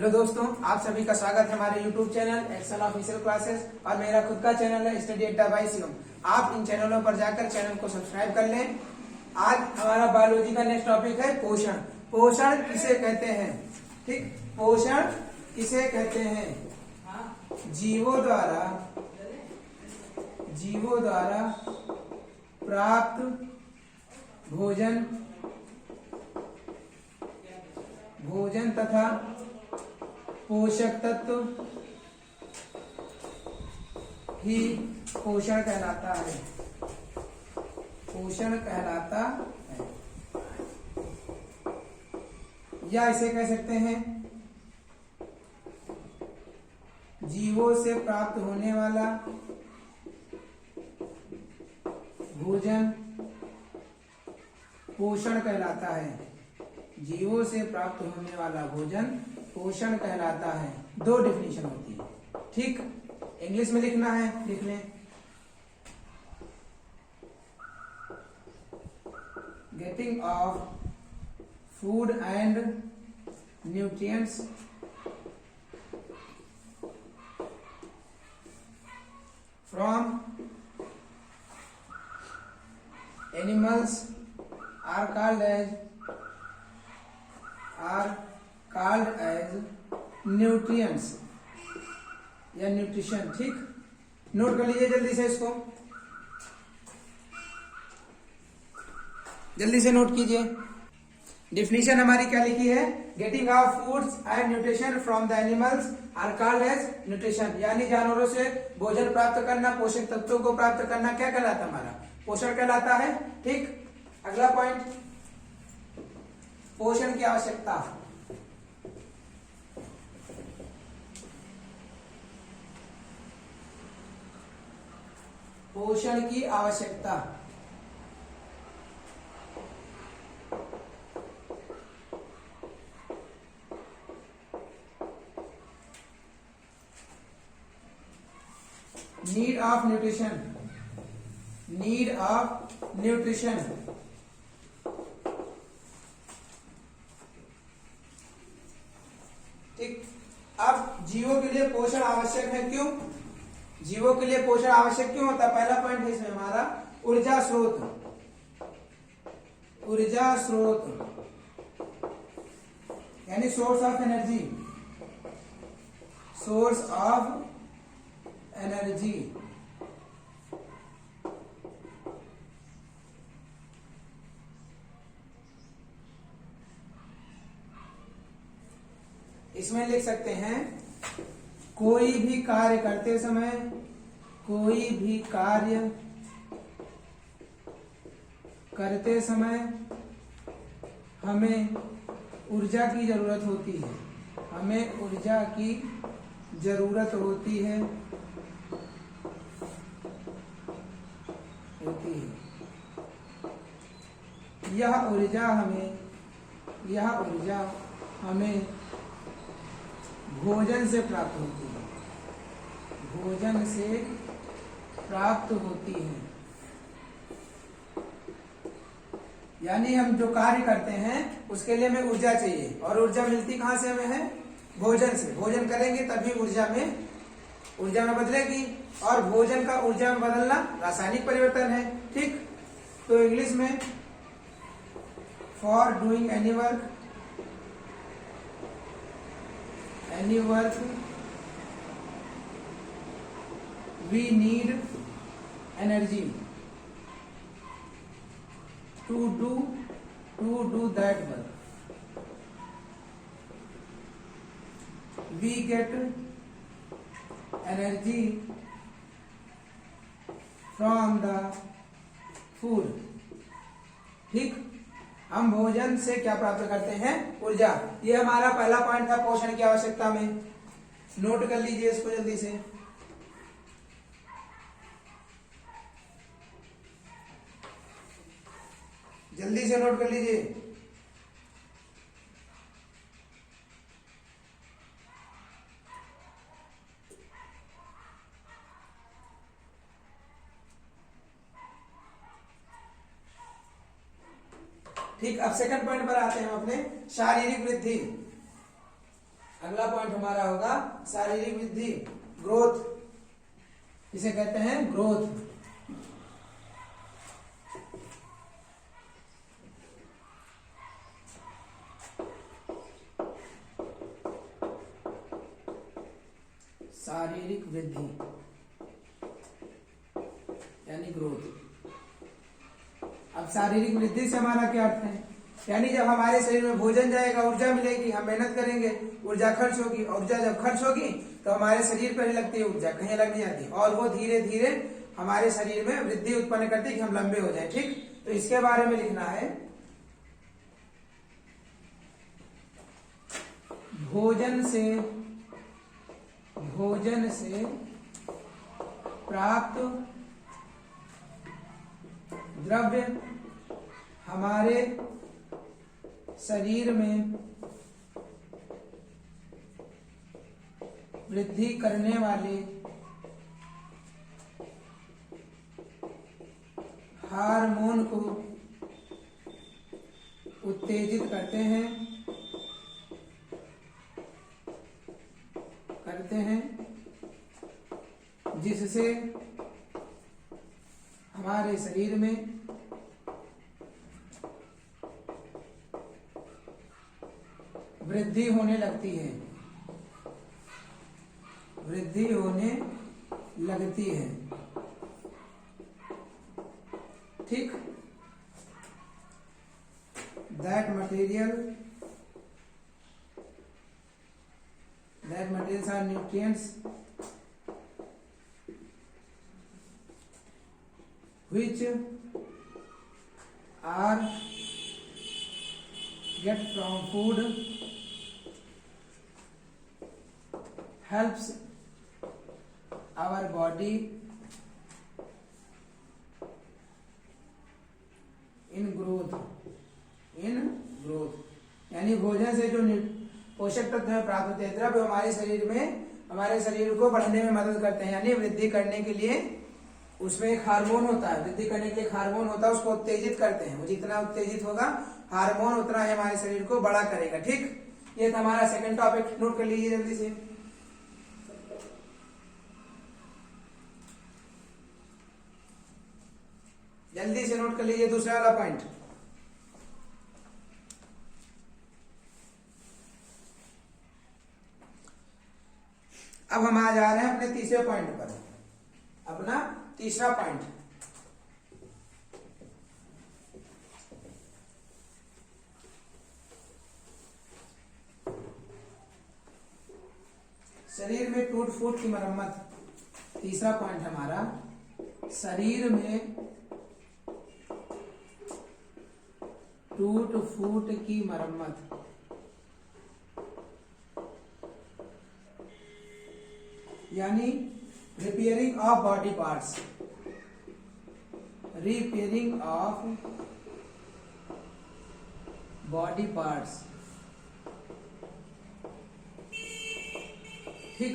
Hello दोस्तों, आप सभी का स्वागत है हमारे YouTube channel Excel official classes और मेरा खुद का चैनल है स्टडी अड्डा बाय शिवम। आप इन चैनलों पर जाकर चैनल को सब्सक्राइब कर लें। आज हमारा बायोलॉजी का नेक्स्ट टॉपिक है पोषण। पोषण किसे कहते हैं? ठीक, पोषण किसे कहते हैं? जीवों द्वारा प्राप्त भोजन तथा पोषक तत्व ही पोषण कहलाता है। पोषण कहलाता है, या इसे कह सकते हैं जीवों से प्राप्त होने वाला भोजन पोषण कहलाता है। जीवों से प्राप्त होने वाला भोजन पोषण कहलाता है। दो डिफिनीशन होती है, ठीक। इंग्लिश में लिखना है, लिख लें। Getting off food and nutrients from animals are called as nutrients या न्यूट्रिशन। ठीक, नोट कर लीजिए जल्दी से, इसको जल्दी से नोट कीजिए। डिफिनीशन हमारी क्या लिखी है? Getting of foods and nutrition from the animals are called as nutrition, यानी जानवरों से भोजन प्राप्त करना, पोषक तत्वों को प्राप्त करना क्या कहलाता है? हमारा पोषण कहलाता है। ठीक, अगला पॉइंट, पोषण की आवश्यकता। पोषण की आवश्यकता नीड ऑफ न्यूट्रिशन ठीक। अब जीवों के लिए पोषण आवश्यक है। क्यों जीवों के लिए पोषण आवश्यक क्यों होता है? पहला पॉइंट है इसमें हमारा ऊर्जा स्रोत यानी सोर्स ऑफ एनर्जी। इसमें लिख सकते हैं कोई भी कार्य करते समय हमें ऊर्जा की जरूरत होती है। यह ऊर्जा हमें भोजन से प्राप्त होती है। यानी हम जो कार्य करते हैं उसके लिए हमें ऊर्जा चाहिए, और ऊर्जा मिलती कहां से हमें? है भोजन से। भोजन करेंगे तभी ऊर्जा में बदलेगी, और भोजन का ऊर्जा में बदलना रासायनिक परिवर्तन है। ठीक, तो इंग्लिश में for doing any work we need energy to do that work. We get energy from the food. ठीक, हम भोजन से क्या प्राप्त करते हैं? ऊर्जा। ये हमारा पहला पॉइंट था पोषण की आवश्यकता में। नोट कर लीजिए इसको जल्दी से। नोट कर लीजिए। ठीक, अब सेकंड पॉइंट पर आते हैं हम अपने शारीरिक वृद्धि। अगला पॉइंट हमारा होगा शारीरिक वृद्धि, ग्रोथ, इसे कहते हैं ग्रोथ। शारीरिक वृद्धि यानी ग्रोथ। अब शारीरिक वृद्धि से हमारा क्या अर्थ है, यानी जब हमारे शरीर में भोजन जाएगा, ऊर्जा मिलेगी, हम मेहनत करेंगे, ऊर्जा खर्च होगी, ऊर्जा जब खर्च होगी तो हमारे शरीर पर ही लगती है ऊर्जा, कहीं अलग नहीं जाती, और वो धीरे धीरे हमारे शरीर में वृद्धि उत्पन्न करती है कि हम लंबे हो जाए। ठीक, तो इसके बारे में लिखना है, भोजन से प्राप्त द्रव्य हमारे शरीर में वृद्धि करने वाले हार्मोन को उत्तेजित करते हैं, जिससे हमारे शरीर में वृद्धि होने लगती है, ठीक। that materials are nutrients which are get from food, helps our body in growth, यानी भोजन से जो पोषक तत्व प्राप्त होते हैं, द्रव्य हमारे शरीर में, हमारे शरीर को बढ़ने में मदद करते हैं, यानी वृद्धि करने के लिए उसमें एक हार्मोन होता है, वृद्धि करने के लिए एक हार्मोन होता है, उसको उत्तेजित करते हैं, वो जितना उत्तेजित होगा हार्मोन उतना ही हमारे शरीर को बड़ा करेगा। ठीक, ये था हमारा सेकंड टॉपिक, नोट कर लीजिए जल्दी से। नोट कर लीजिए दूसरा वाला पॉइंट। अब हम आ जा रहे हैं अपने तीसरे पॉइंट पर, अपना तीसरा पॉइंट, शरीर में टूट फूट की मरम्मत। तीसरा पॉइंट हमारा, शरीर में टूट फूट की मरम्मत, यानी repairing of body parts, repairing of body parts. ठीक,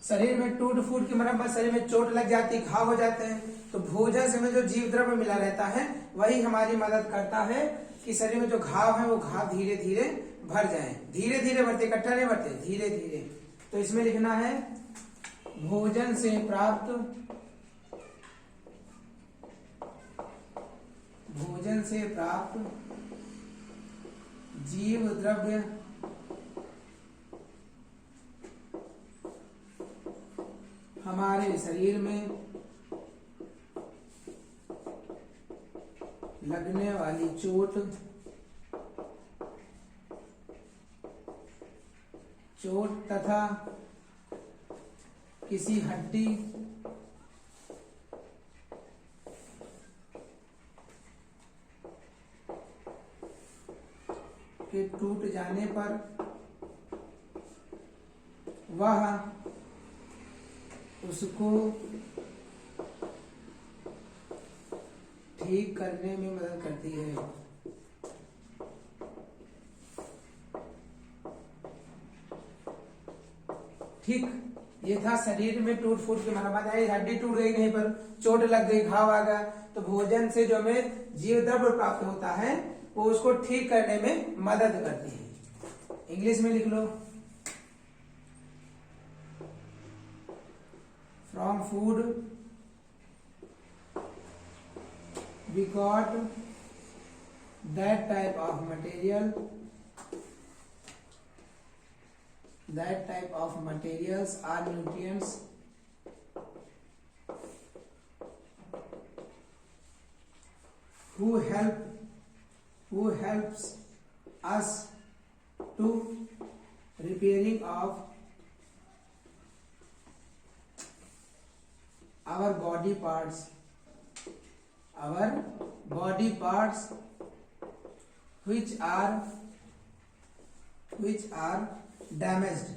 शरीर में टूट फूट की मरम्मत, शरीर में चोट लग जाती, घाव हो जाते हैं, तो भोजन से में जो जीव द्रव्य मिला रहता है वही हमारी मदद करता है कि शरीर में जो घाव है वो घाव धीरे धीरे भर जाए, धीरे धीरे भरते, इकट्ठा नहीं भरते, धीरे धीरे। तो इसमें लिखना है, भोजन से प्राप्त जीव द्रव्य हमारे शरीर में लगने वाली चोट तथा किसी हड्डी के टूट जाने पर वह उसको ठीक करने में मदद करती है। ठीक, ये था शरीर में टूट फूट की मरम्मत है, हड्डी टूट गई, कहीं पर चोट लग गई, घाव आ गया, तो भोजन से जो हमें जीव द्रव्य प्राप्त होता है वो उसको ठीक करने में मदद करती है। इंग्लिश में लिख लो, from food we got that type of materials are nutrients who helps us to repairing of our body parts which are damaged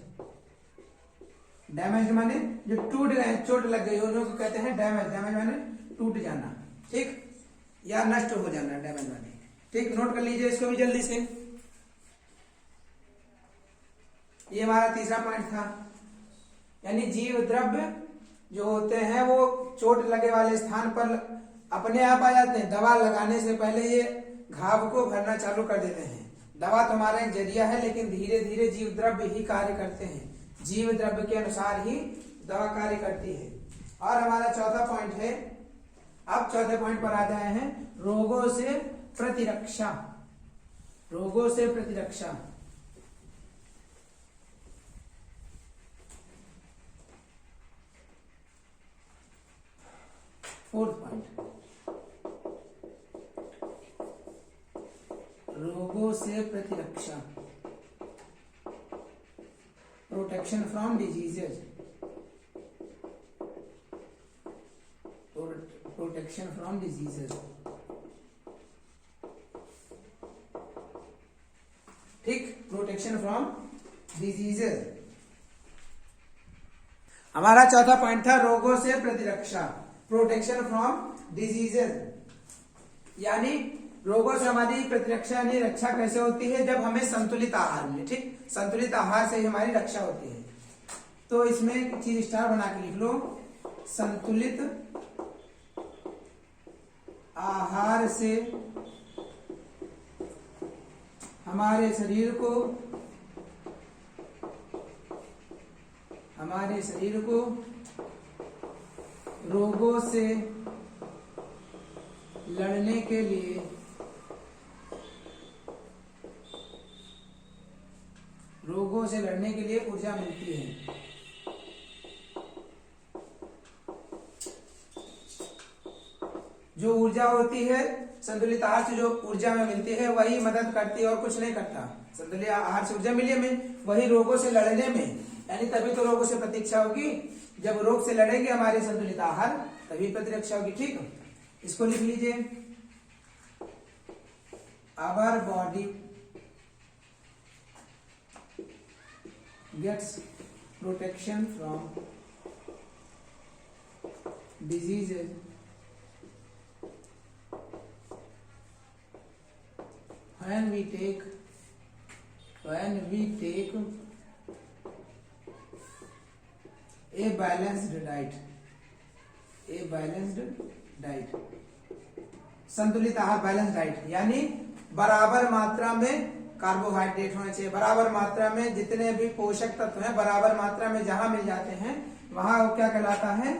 माने जो टूट गए, चोट लग गई, उन्हों को कहते हैं डैमेज माने टूट जाना, ठीक, या नष्ट हो जाना, डैमेज माने, ठीक। नोट कर लीजिए इसको भी जल्दी से। ये हमारा तीसरा पॉइंट था, यानी जीव द्रव्य जो होते हैं वो चोट लगे वाले स्थान पर अपने आप आ जाते हैं। दवा लगाने से पहले ये घाव को भरना चालू कर देते हैं। दवा तो हमारा एक जरिया है, लेकिन धीरे धीरे जीव द्रव्य ही कार्य करते हैं। जीव द्रव्य के अनुसार ही दवा कार्य करती है। और हमारा चौथा पॉइंट है, अब चौथे पॉइंट पर आ जाए हैं, रोगों से प्रतिरक्षा। फोर्थ पॉइंट, रोगों से प्रतिरक्षा, प्रोटेक्शन फ्रॉम डिजीजेज, ठीक, प्रोटेक्शन फ्रॉम डिजीजेज। हमारा चौथा पॉइंट था रोगों से प्रतिरक्षा, प्रोटेक्शन फ्रॉम डिजीजेज, यानी रोगों से हमारी प्रतिरक्षा यानी रक्षा कैसे होती है, जब हमें संतुलित आहार मिले, ठीक, संतुलित आहार से ही हमारी रक्षा होती है। तो इसमें एक चीज स्टार बना के लिख लो, संतुलित आहार से हमारे शरीर को रोगों से लड़ने के लिए ऊर्जा मिलती है। जो ऊर्जा होती है संतुलित आहार से, जो ऊर्जा में मिलती है वही मदद करती है और कुछ नहीं करता। संतुलित आहार से ऊर्जा मिली हमें, वही रोगों से लड़ने में, यानी तभी तो रोगों से प्रतिरक्षा होगी। जब रोग से लड़ेंगे हमारे संतुलित आहार, तभी प्रतिरक्षा होगी, ठीक। इसको लिख लीजिए, our body gets protection from diseases when we take a balanced diet, संतुलित आहार, बैलेंस डाइट, यानी बराबर मात्रा में कार्बोहाइड्रेट होने चाहिए, बराबर मात्रा में जितने भी पोषक तत्व हैं बराबर मात्रा में जहां मिल जाते हैं वहां वो क्या कहलाता है,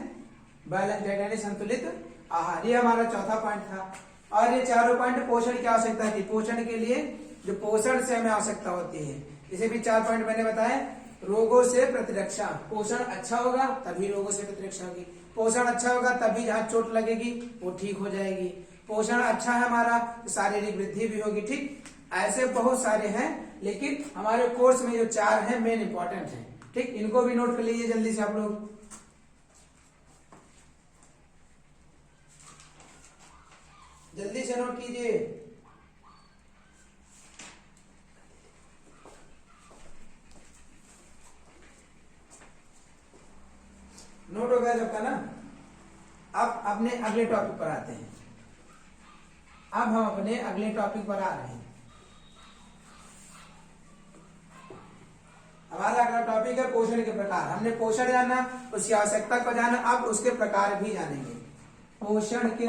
बैलेंस डाइट यानी संतुलित आहार। ये हमारा चौथा पॉइंट था। और ये चारों पॉइंट पोषण की आवश्यकता थी, पोषण के लिए जो पोषण से हमें आवश्यकता होती है, इसे भी 4 पॉइंट मैंने बताए। रोगों से प्रतिरक्षा, पोषण अच्छा होगा तभी रोगों से प्रतिरक्षा होगी, पोषण अच्छा होगा तभी जहां चोट लगेगी वो ठीक हो जाएगी, पोषण अच्छा है हमारा तो शारीरिक वृद्धि भी होगी, ठीक। ऐसे बहुत सारे हैं, लेकिन हमारे कोर्स में जो 4 हैं मेन इंपॉर्टेंट हैं, ठीक। इनको भी नोट कर लीजिए जल्दी से आप लोग। जल्दी से नोट कीजिए। नोट हो गया सबका ना। अब अपने अगले टॉपिक पर आते हैं। अब हम अपने अगले टॉपिक पर आ रहे हैं। हमारा अगला टॉपिक है पोषण के प्रकार। हमने पोषण जाना, उसकी आवश्यकता को जाना, अब उसके प्रकार भी जानेंगे। पोषण के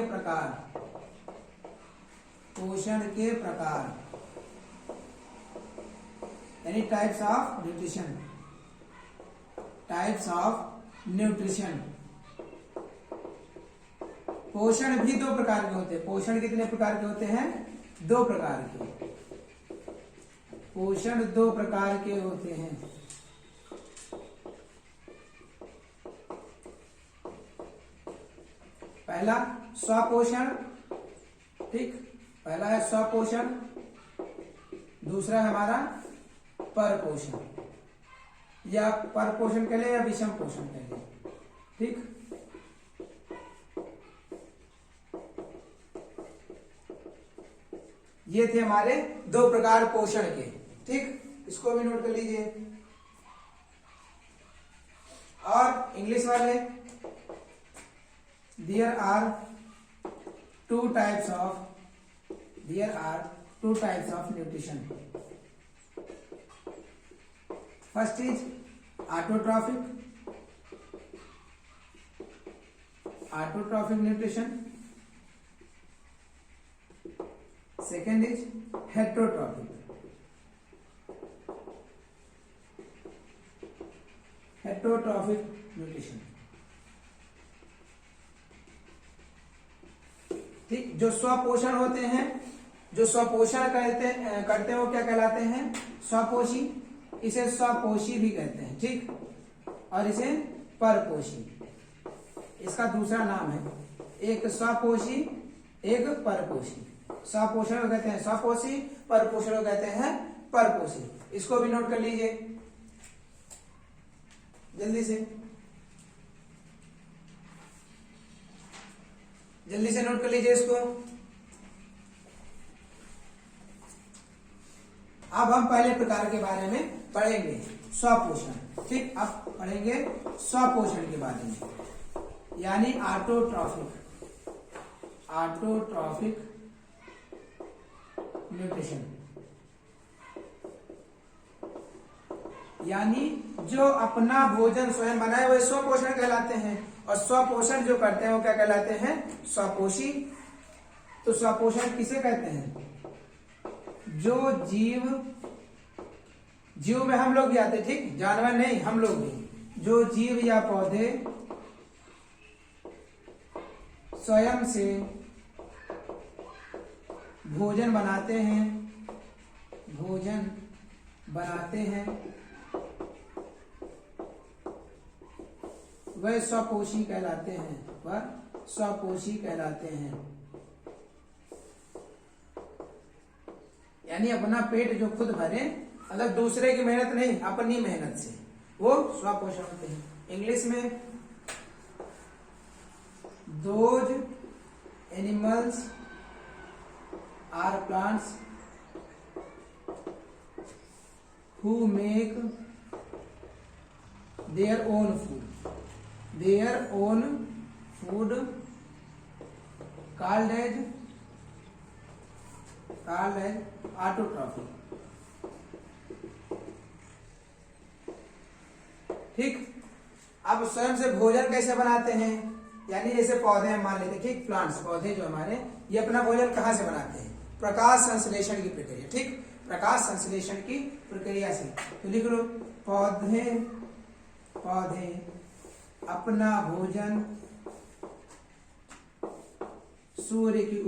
प्रकार, यानी टाइप्स ऑफ न्यूट्रिशन, पोषण भी दो प्रकार के होते हैं। पोषण कितने प्रकार के होते हैं? दो प्रकार के। पोषण दो प्रकार के होते हैं। पहला स्वपोषण, ठीक, पहला है स्वपोषण, दूसरा है हमारा परपोषण, या परपोषण कह ले या विषम पोषण कह ले, ठीक। ये थे हमारे दो प्रकार पोषण के, ठीक, इसको भी नोट कर लीजिए। और इंग्लिश वाले, there are two types of nutrition. First is autotrophic nutrition, second is heterotrophic nutrition, ठीक। जो स्वपोषण होते हैं, जो स्वपोषण करते हैं वो क्या कहलाते हैं? स्वपोषी। इसे स्वपोषी भी कहते हैं, ठीक, और इसे परपोषी। इसका दूसरा नाम है, एक स्वपोषी एक परपोषी। स्वपोषण को कहते हैं स्वपोषी, परपोषण को कहते हैं परपोषी। इसको भी नोट कर लीजिए जल्दी से नोट कर लीजिए इसको। अब हम पहले प्रकार के बारे में पढ़ेंगे, स्वपोषण, ठीक। अब पढ़ेंगे स्वपोषण के बारे में, यानी ऑटोट्रॉफिक न्यूट्रिशन, यानी जो अपना भोजन स्वयं बनाए हुए स्वपोषण कहलाते हैं, और स्वपोषण जो करते हैं वो क्या कहलाते हैं? स्वपोषी। तो स्वपोषण किसे कहते हैं? जो जीव में हम लोग भी आते, ठीक, जानवर नहीं, हम लोग भी, जो जीव या पौधे स्वयं से भोजन बनाते हैं वह स्वपोषी कहलाते हैं। यानी अपना पेट जो खुद भरे, मतलब दूसरे की मेहनत नहीं, अपनी मेहनत से, वो स्वपोषण होते हैं। इंग्लिश में those animals are plants who make their own food called as autotrophic, ठीक। अब स्वयं से भोजन कैसे बनाते हैं? यानी जैसे पौधे हम मान लेते हैं, ठीक, प्लांट्स, पौधे जो हमारे, ये अपना भोजन कहाँ से बनाते हैं? प्रकाश संश्लेषण की प्रक्रिया, ठीक, प्रकाश संश्लेषण की प्रक्रिया से। तो लिख लो, पौधे अपना भोजन सूर्य की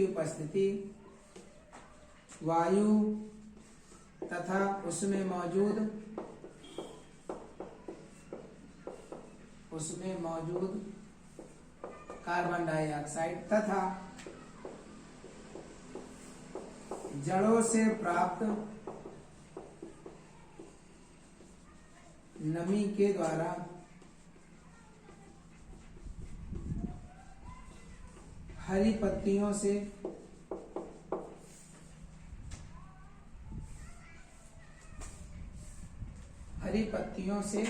उपस्थिति, वायु तथा उसमें मौजूद कार्बन डाइऑक्साइड तथा जड़ों से प्राप्त नमी के द्वारा हरी पत्तियों से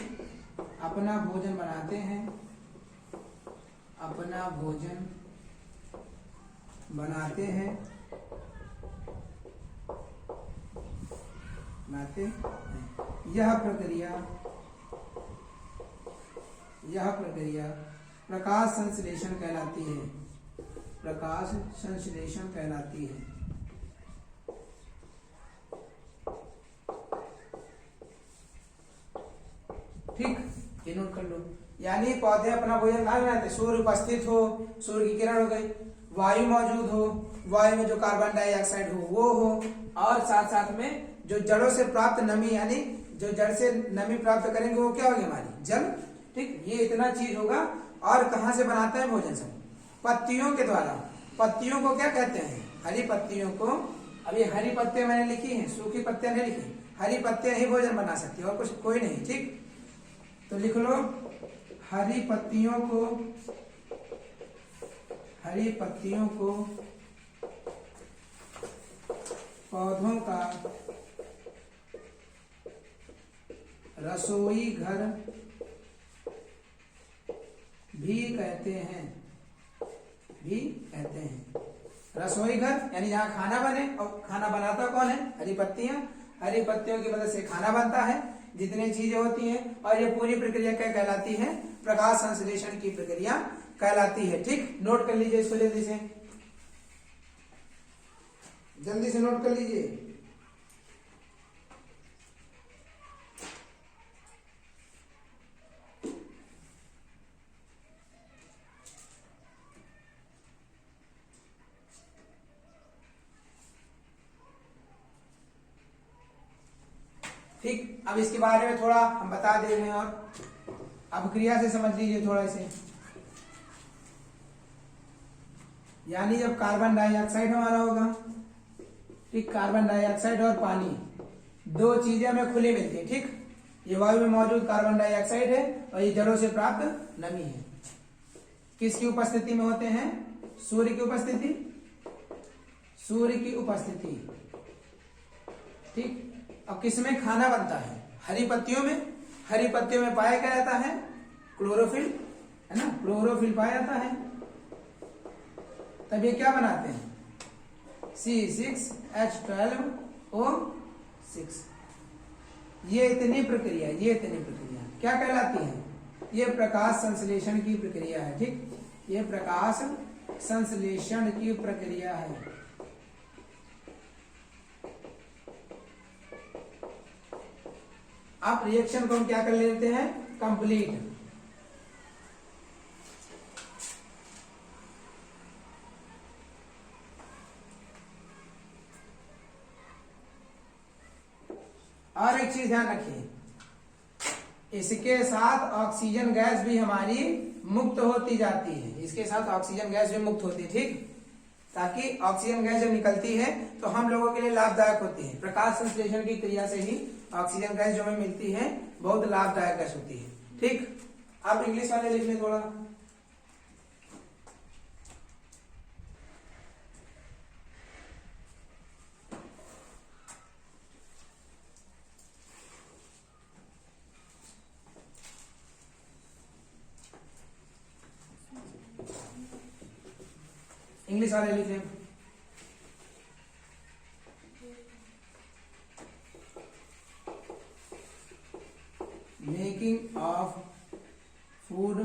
अपना भोजन बनाते हैं, यह प्रक्रिया प्रकाश संश्लेषण कहलाती है। ठीक, ये नोट कर लो। यानी पौधे अपना भोजन कहाँ बनाते हैं? सूर्य उपस्थित हो, सूर्य की किरण हो गई, वायु मौजूद हो, वायु में जो कार्बन डाइऑक्साइड हो वो हो, और साथ साथ में जो जड़ों से प्राप्त नमी, यानी जो जड़ से नमी प्राप्त करेंगे वो क्या होगी? हमारी जल। ठीक, ये इतना चीज होगा। और कहाँ से बनाता है भोजन? सब पत्तियों के द्वारा। पत्तियों को क्या कहते हैं? हरी पत्तियों को। अब ये हरी पत्तियां मैंने लिखी हैं, सूखी पत्तियां नहीं लिखी। हरी पत्तियां ही भोजन बना सकती है और कुछ कोई नहीं। ठीक, तो लिख लो हरी पत्तियों को, हरी पत्तियों को पौधों का रसोई घर भी कहते हैं, भी कहते हैं। रसोई घर यानी जहां खाना बने, और खाना बनाता कौन है? हरी पत्तियां। हरी पत्तियों की मदद से खाना बनता है, जितनी चीजें होती हैं, और ये पूरी प्रक्रिया क्या कहलाती है? प्रकाश संश्लेषण की प्रक्रिया कहलाती है। ठीक, नोट कर लीजिए इसको जल्दी से, जल्दी से नोट कर लीजिए। ठीक, अब इसके बारे में थोड़ा हम बता दे रहे हैं, और अब क्रिया से समझ लीजिए थोड़ा इसे। यानी जब कार्बन डाइऑक्साइड हमारा होगा, ठीक, कार्बन डाइऑक्साइड और पानी, दो चीजें हमें खुली मिलती है। ठीक, ये वायु में मौजूद कार्बन डाइऑक्साइड है और ये जड़ों से प्राप्त नमी है। किसकी उपस्थिति में होते हैं? सूर्य की उपस्थिति, सूर्य की उपस्थिति। ठीक, अब किसमें खाना बनता है? हरी पत्तियों में। हरी पत्तियों में पाया क्या जाता है? क्लोरोफिल, है ना, क्लोरोफिल पाया जाता है। तब ये क्या बनाते हैं? C6H12O6। ये इतनी प्रक्रिया क्या कहलाती है? ये प्रकाश संश्लेषण की प्रक्रिया है। ठीक, ये प्रकाश संश्लेषण की प्रक्रिया है। अब रिएक्शन को हम क्या कर लेते हैं? कंप्लीट। और एक चीज ध्यान रखिए, इसके साथ ऑक्सीजन गैस भी हमारी मुक्त होती जाती है। इसके साथ ऑक्सीजन गैस भी मुक्त होती है। ठीक, ताकि ऑक्सीजन गैस जब निकलती है तो हम लोगों के लिए लाभदायक होती है। प्रकाश संश्लेषण की क्रिया से ही ऑक्सीजन गैस जो हमें मिलती है बहुत लाभदायक गैस होती है। ठीक, अब इंग्लिश वाले लिख लें थोड़ा। इंग्लिश वाले लिख लें। Making of food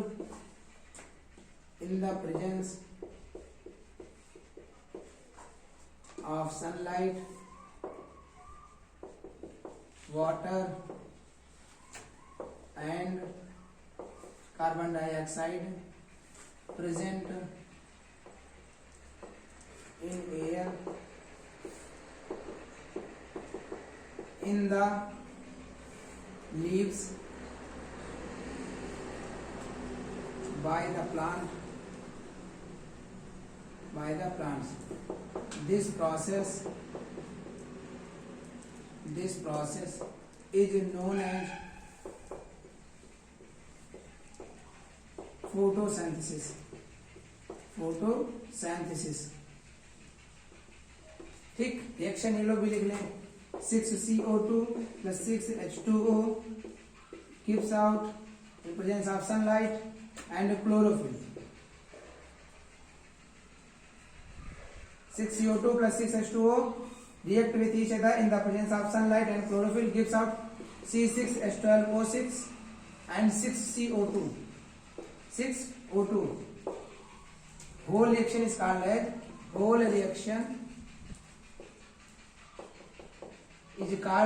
in the presence of sunlight, water and carbon dioxide present in air in the leaves by the plants. This process is known as photosynthesis. ठीक, रिएक्शन ये लोग भी लिख लें। 6CO2 plus 6H2O gives out in presence of sunlight and chlorophyll. 6CO2 plus 6H2O react with each other in the presence of sunlight and chlorophyll gives out C6H12O6 and 6CO2. 6O2. Whole reaction is called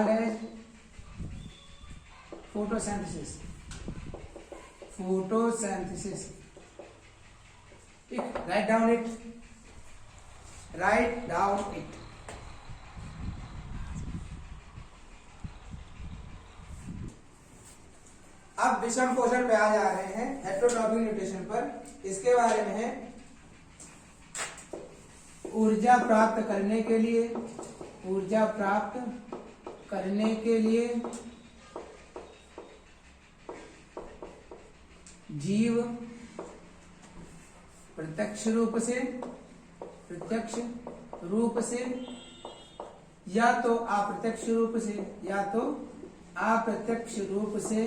as photosynthesis. Photosynthesis. ठीक, write down it, write down it. अब विषम पोषण पे आ जा रहे हैं, heterotrophic nutrition पर। इसके बारे में है, ऊर्जा प्राप्त करने के लिए, ऊर्जा प्राप्त करने के लिए जीव प्रत्यक्ष रूप से या तो अप्रत्यक्ष रूप से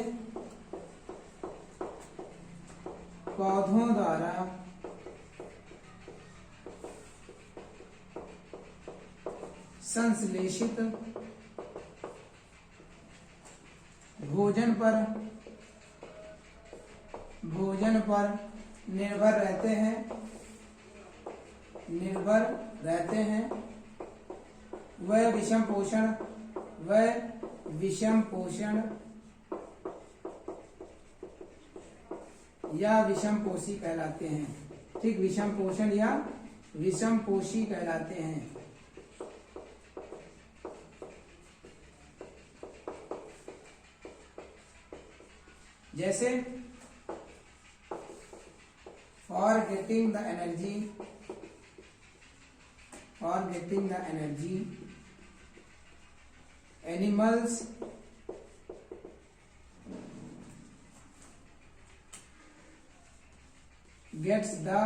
पौधों द्वारा संश्लेषित भोजन पर निर्भर रहते हैं। वह विषम पोषण या विषम पोषी कहलाते हैं। ठीक, विषम पोषण या विषम पोषी कहलाते हैं। जैसे for getting the energy animals gets the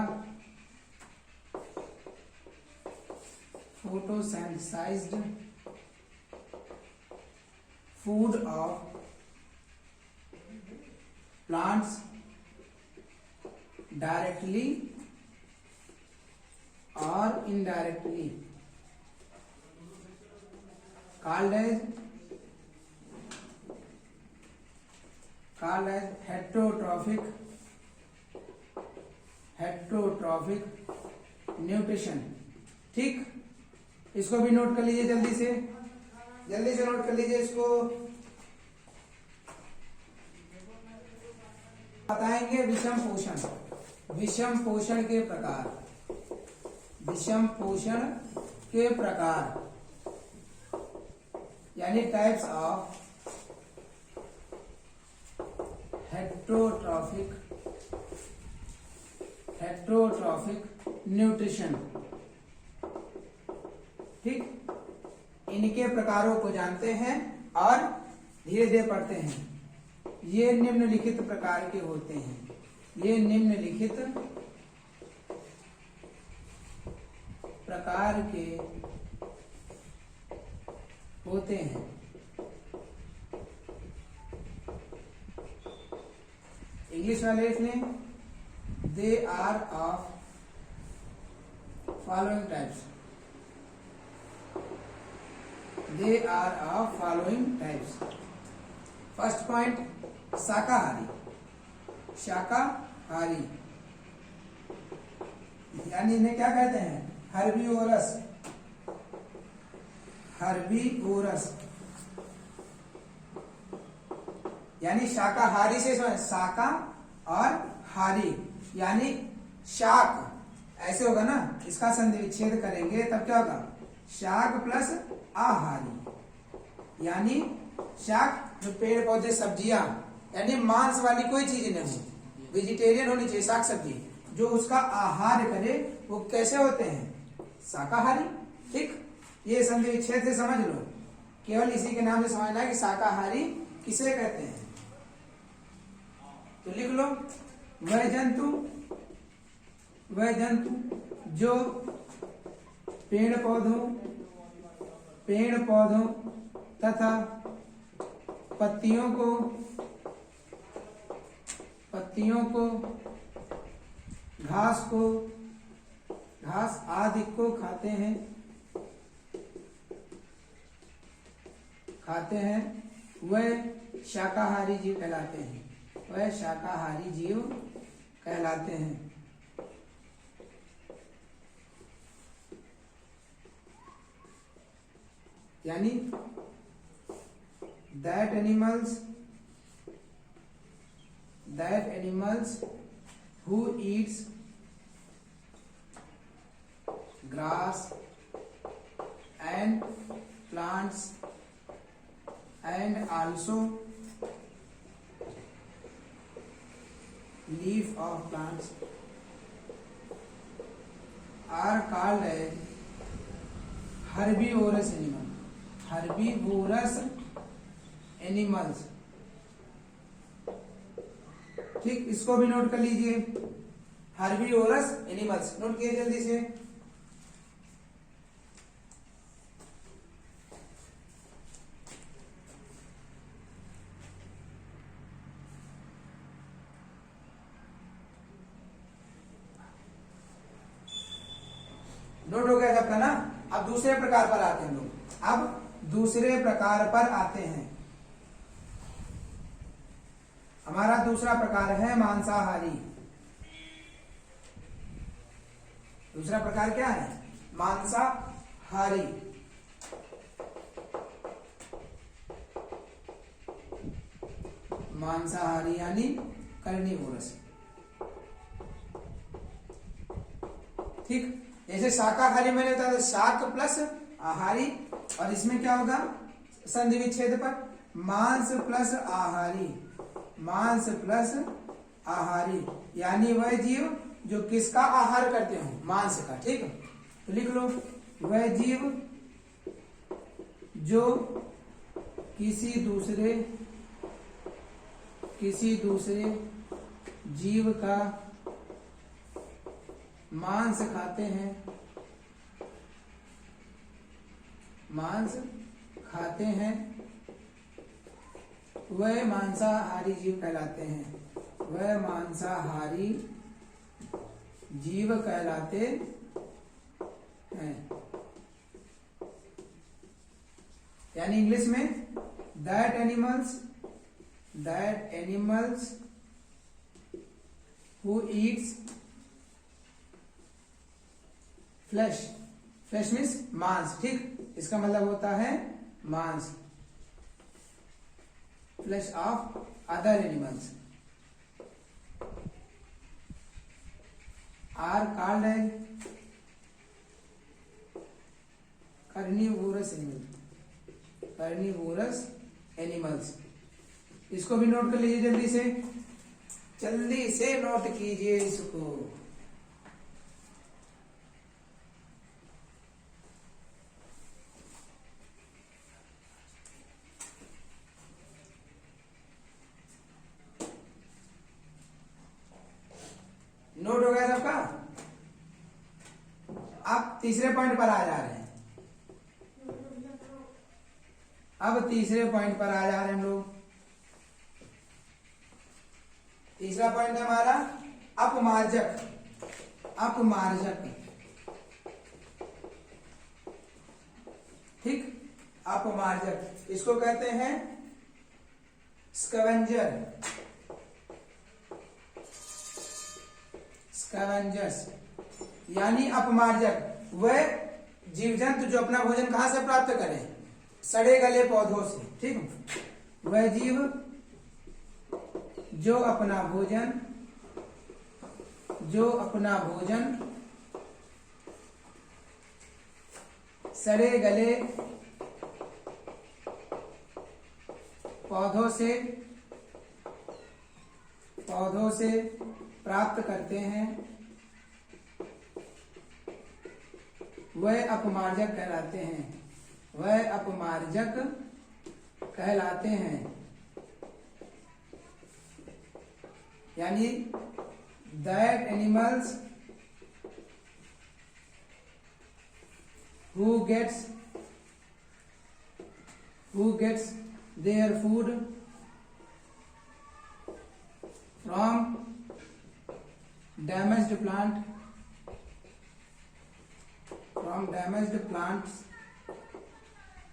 photosynthesized food of plants directly or indirectly, called as heterotrophic nutrition. ठीक, इसको भी नोट कर लीजिए, जल्दी से नोट कर लीजिए। इसको बताएंगे विषम पोषण के प्रकार, यानी टाइप्स ऑफ हेटेरोट्रॉफिक न्यूट्रिशन। ठीक, इनके प्रकारों को जानते हैं और धीरे धीरे पढ़ते हैं। ये निम्नलिखित प्रकार के होते हैं। ये निम्नलिखित प्रकार के होते हैं। इंग्लिश वाले इसमें they are of following types. They are of following types. First point, शाकाहारी यानी इन्हें क्या कहते हैं? हर्बीवोरस यानी शाकाहारी से शाका और हारी यानी शाक, ऐसे होगा ना। इसका संधि विच्छेद करेंगे तब क्या होगा? शाक प्लस आहारी, यानी शाक जो पेड़ पौधे सब्जियां यानी मांस वाली कोई चीज नहीं हो, वेजिटेरियन होनी चाहिए। शाक सब्जी जो उसका आहार करे वो कैसे होते हैं? शाकाहारी। ठीक, ये संधि विच्छेद से समझ लो, केवल इसी के नाम से समझना है कि शाकाहारी किसे कहते हैं। तो लिख लो, वह जंतु जो पेड़ पौधों तथा पत्तियों को घास आदि को खाते हैं वह शाकाहारी जीव कहलाते हैं। यानी that animals who Yeats grass and plants and also leaf of plants are called as herbivorous animal. Herbivorous animals. ठीक, इसको भी नोट कर लीजिए, herbivorous animals नोट किए जल्दी से। नोट हो गया सबका ना। अब दूसरे प्रकार पर आते हैं लोग। अब दूसरे प्रकार पर आते हैं। हमारा दूसरा प्रकार है मांसाहारी। दूसरा प्रकार क्या है? मांसाहारी। मांसाहारी यानी कार्निवोरस। ठीक, जैसे शाकाहारी मैंने बताया था, शाक प्लस आहारी, और इसमें क्या होगा संधि विच्छेद पर मांस प्लस आहारी। मांस प्लस आहारी यानी वह जीव जो किसका आहार करते हो? मांस का। ठीक, तो लिख लो, वह जीव जो किसी दूसरे जीव का मांस खाते हैं, मांस खाते हैं, वह मांसाहारी जीव कहलाते हैं। वह मांसाहारी जीव कहलाते हैं। यानी इंग्लिश में that animals who eats flesh. Flesh means मांस। ठीक, इसका मतलब होता है मांस। Flesh of other animals are called as carnivorous animal. Carnivorous animals. इसको भी नोट कर लीजिए जल्दी से, जल्दी से नोट कीजिए इसको। नोट हो गया सबका? अब तीसरे पॉइंट पर आ जा रहे हैं। अब तीसरे पॉइंट पर आ जा रहे हैं हम लोग। तीसरा पॉइंट है हमारा अपमार्जक। अपमार्जक। ठीक, अपमार्जक इसको कहते हैं स्कैवेंजर। स्कैवेंजर्स यानी अपमार्जक वह जीव जंतु जो अपना भोजन कहां से प्राप्त करें? सड़े गले पौधों से। ठीक, वह जीव जो अपना भोजन सड़े गले पौधों से प्राप्त करते हैं, वह अपमार्जक कहलाते हैं। वह अपमार्जक कहलाते हैं। यानी that animals who gets their food from damaged plants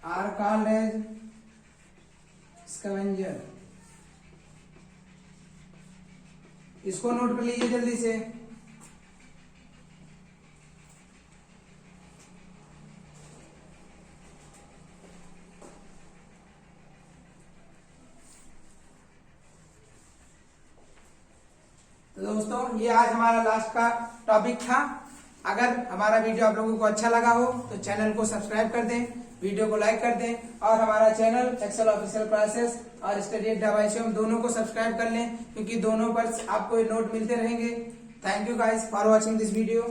are called as scavenger। इसको नोट कर लीजिए जल्दी से। तो दोस्तों ये आज हमारा लास्ट का टॉपिक था। अगर हमारा वीडियो आप लोगों को अच्छा लगा हो तो चैनल को सब्सक्राइब कर दें, वीडियो को लाइक कर दें और हमारा चैनल एक्सेल ऑफिशियल क्लासेस और स्टडी एट बाय शिवम दोनों को सब्सक्राइब कर लें, क्योंकि दोनों पर आपको नोट मिलते रहेंगे। Thank you guys for watching this video.